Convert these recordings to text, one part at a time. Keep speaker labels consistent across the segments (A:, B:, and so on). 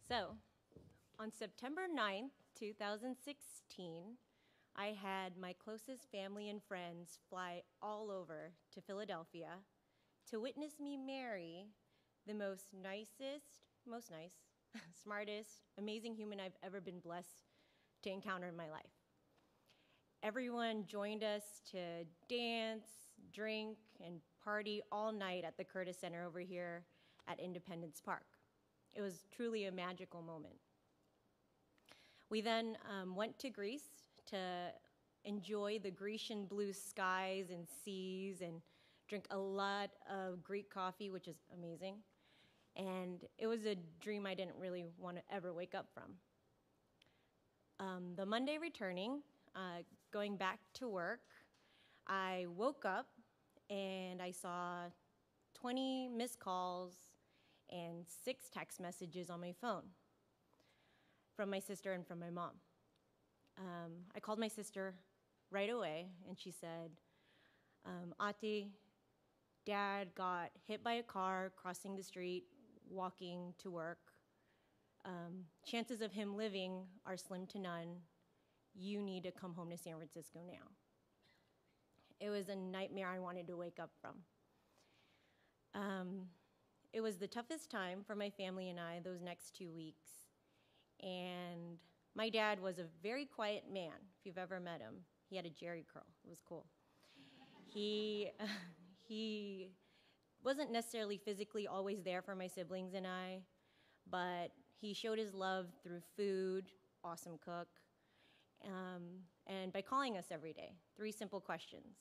A: So, on September 9th, 2016, I had my closest family and friends fly all over to Philadelphia to witness me marry the most nice, smartest, amazing human I've ever been blessed to encounter in my life. Everyone joined us to dance, drink, and party all night at the Curtis Center over here at Independence Park. It was truly a magical moment. We then went to Greece to enjoy the Grecian blue skies and seas and drink a lot of Greek coffee, which is amazing. And it was a dream I didn't really want to ever wake up from. The Monday returning, going back to work, I woke up and I saw 20 missed calls and 6 text messages on my phone from my sister and from my mom. I called my sister right away, and she said, Ati, Dad got hit by a car crossing the street, walking to work. Chances of him living are slim to none. You need to come home to San Francisco now. It was a nightmare I wanted to wake up from. It was the toughest time for my family and I those next 2 weeks. And my dad was a very quiet man, if you've ever met him. He had a Jerry curl. It was cool. He wasn't necessarily physically always there for my siblings and I, but he showed his love through food, awesome cook, and by calling us every day. 3 simple questions.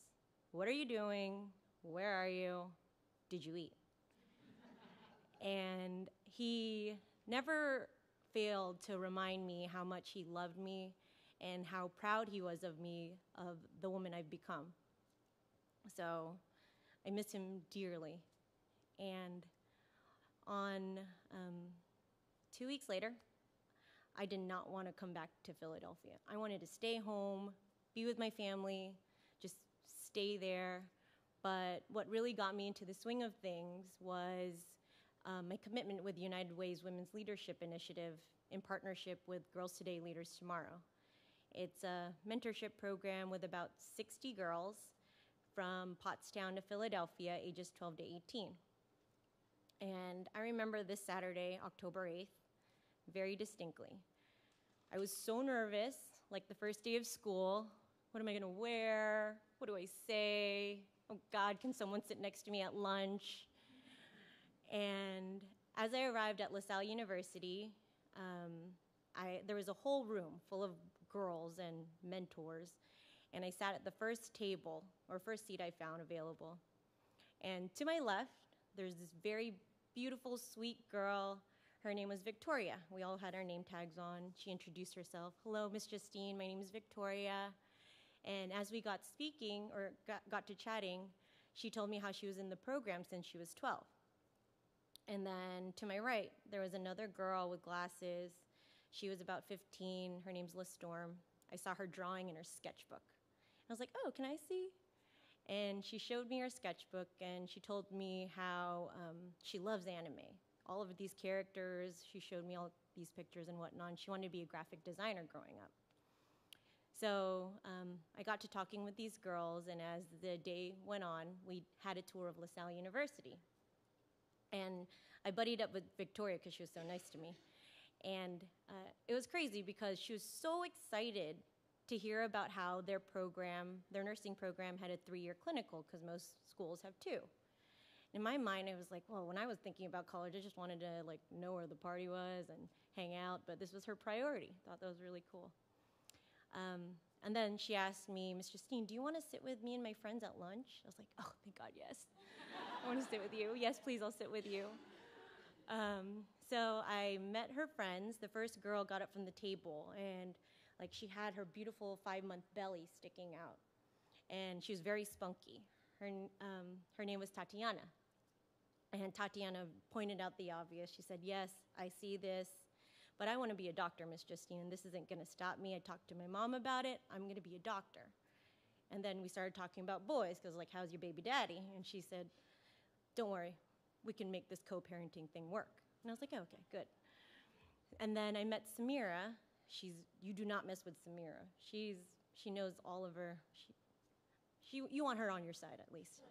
A: What are you doing? Where are you? Did you eat? And he never failed to remind me how much he loved me and how proud he was of me, of the woman I've become. So I miss him dearly. And on 2 weeks later, I did not want to come back to Philadelphia. I wanted to stay home, be with my family, just stay there. But what really got me into the swing of things was my commitment with United Way's Women's Leadership Initiative in partnership with Girls Today, Leaders Tomorrow. It's a mentorship program with about 60 girls from Pottstown to Philadelphia, ages 12 to 18. And I remember this Saturday, October 8th, very distinctly. I was so nervous, like the first day of school. What am I gonna wear? What do I say? Oh God, can someone sit next to me at lunch? And as I arrived at LaSalle University, there was a whole room full of girls and mentors, and I sat at the first table, or first seat I found available. And to my left, there's this very beautiful, sweet girl. Her name was Victoria. We all had our name tags on. She introduced herself. Hello, Miss Justine, my name is Victoria. And as we got speaking, or got to chatting, she told me how she was in the program since she was 12. And then to my right, there was another girl with glasses. She was about 15. Her name's La Storm. I saw her drawing in her sketchbook. I was like, oh, can I see? And she showed me her sketchbook, and she told me how she loves anime. All of these characters, she showed me all these pictures and whatnot, and she wanted to be a graphic designer growing up. So I got to talking with these girls, and as the day went on, we had a tour of LaSalle University. And I buddied up with Victoria because she was so nice to me. And it was crazy because she was so excited to hear about how their nursing program had a 3-year clinical, because most schools have 2. In my mind, I was like, well, when I was thinking about college, I just wanted to know where the party was and hang out, but this was her priority. Thought that was really cool. And then she asked me, Miss Justine, do you want to sit with me and my friends at lunch? I was like, oh, thank God, yes. I want to sit with you. Yes, please, I'll sit with you. So I met her friends. The first girl got up from the table, and she had her beautiful 5-month belly sticking out. And she was very spunky. Her name was Tatiana. And Tatiana pointed out the obvious. She said, yes, I see this, but I want to be a doctor, Miss Justine, and this isn't going to stop me. I talked to my mom about it. I'm going to be a doctor. And then we started talking about boys, because how's your baby daddy? And she said, don't worry, we can make this co-parenting thing work. And I was like, okay, good. And then I met Samira. You do not mess with Samira. She knows all of her, you want her on your side at least.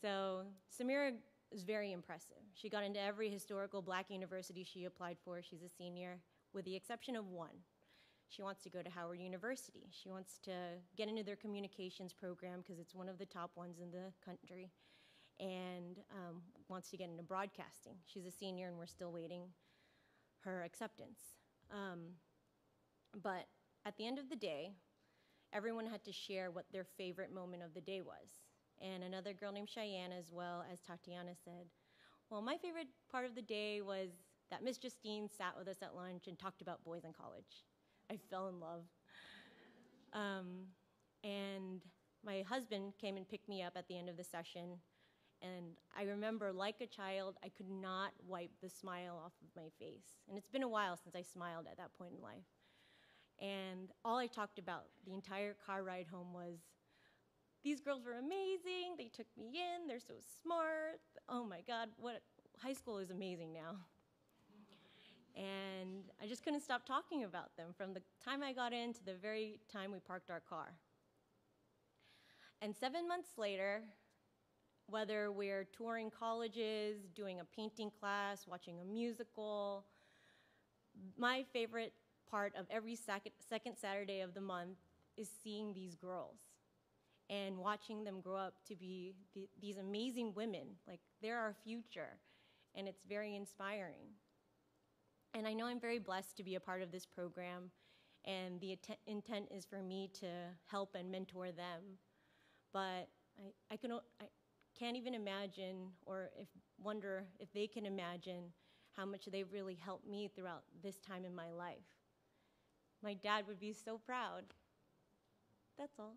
A: So Samira is very impressive. She got into every historical Black university she applied for. She's a senior, with the exception of one. She wants to go to Howard University. She wants to get into their communications program because it's one of the top ones in the country, and wants to get into broadcasting. She's a senior, and we're still waiting her acceptance. But at the end of the day, everyone had to share what their favorite moment of the day was. And another girl named Cheyenne, as well as Tatiana, said, well, my favorite part of the day was that Miss Justine sat with us at lunch and talked about boys in college. I fell in love. And my husband came and picked me up at the end of the session, and I remember, like a child, I could not wipe the smile off of my face. And it's been a while since I smiled at that point in life. And all I talked about the entire car ride home was, these girls were amazing, they took me in, they're so smart, oh my God, high school is amazing now. And I just couldn't stop talking about them from the time I got in to the very time we parked our car. And 7 months later, whether we're touring colleges, doing a painting class, watching a musical, my favorite part of every second Saturday of the month is seeing these girls and watching them grow up to be these amazing women. Like, they're our future, and it's very inspiring. And I know I'm very blessed to be a part of this program, and the intent is for me to help and mentor them. But I can't even imagine, or wonder if they can imagine how much they've really helped me throughout this time in my life. My dad would be so proud. That's all.